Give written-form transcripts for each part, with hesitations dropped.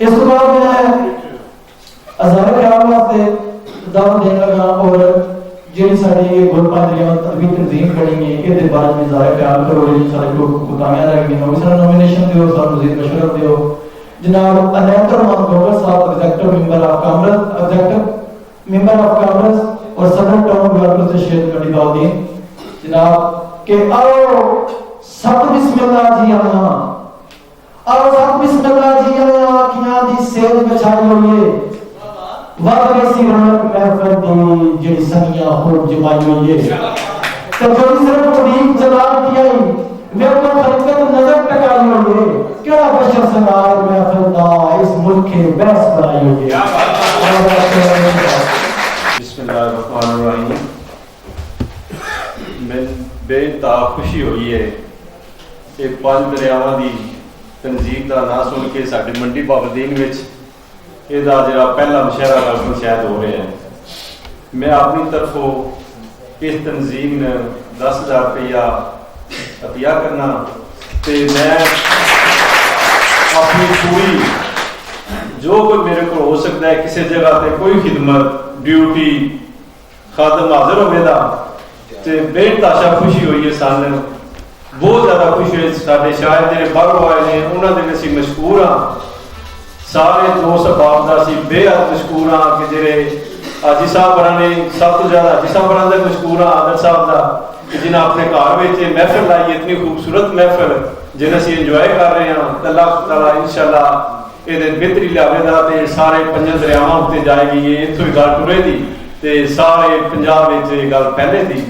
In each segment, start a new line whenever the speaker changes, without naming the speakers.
اس کے بعد میں ازہر خیال واسطے دعوت دینے لگا اور جی ساری گل پانچ تربی تنظیم کھڑی ہے یہ بارے میں ظاہر خیال کرو جی سارے جو کوتاہیاں رہ گئی اس طرح نومینیشن دیو سر مزید مشورت دیو جناب انیت رحمان گوگر صاحب ایگزیکٹو ممبر آف کانگریس اور صدر ٹاؤن ویلفیئر ایسوسیشن گڑھی باؤدین جناب کہ آؤ سب بسم اللہ جی آیا آؤ سب بسم اللہ جی آیا آنکھیاں دی سیل بچائی ہوئیے وقت ایسی رونق محفل دی جڑی سنیاں خوب جمائی ہوئی ہے تو جڑی صرف قریب جلال کیا ہی میرے کو خلقت نظر ٹکائی ہوئی ہے کیا بشر سنگار محفل دا اس ملک کے بحث بنائی ہوئی ہے
بسم اللہ الرحمن الرحیم میں بے تا خوشی ہوئی ہے کہ پانچ دریاواں دی تنظیم دا نا سن کے ساڈے منڈی باودین وچ یہ جڑا پہلا مشاعرہ رسم شاید ہو رہے ہیں. میں اپنی طرفوں اس تنظیم نے 10,000 روپیہ عطیہ کرنا تے میں اپنی پوری جو کوئی میرے کو ہو سکتا ہے کسی جگہ تے کوئی خدمت ڈیوٹی خادم حاضر ہوئے دا تے بے تاشا خوشی ہوئی ہے. سان بہت زیادہ خوشی ہوئی. سارے شاید جڑے باہروں آئے ہیں انہوں نے اسی مشکور ہاں سارے دوست احباب دا سی بے حد مشکور ہاں کہ جڑے حاجی صاحب بڑا نے سب تو زیادہ حاجی صاحب بڑا دا مشکور ہاں عادل صاحب دا کہ جنہیں اپنے گھر وچ محفل لائی اتنی خوبصورت محفل جنہیں اسی انجوائے کر رہے ہیں. اللہ تعالیٰ انشاءاللہ یہ بہتری لے دا تے سارے پنج دریاواں اتنے جائے گی. یہ اتوں ہی گل ٹرے دی تے سارے پنجاب وچ یہ گل پہلے تھی.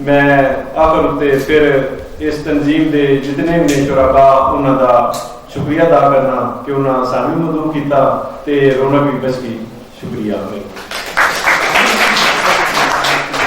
میں آخر اتنے پھر اس تنظیم دے جتنے بھی شرکاء انہوں دا شکریہ ادا کرنا کہ انہوں نے سانو مدعو کیتا تے رونق بھی بس کی. شکریہ.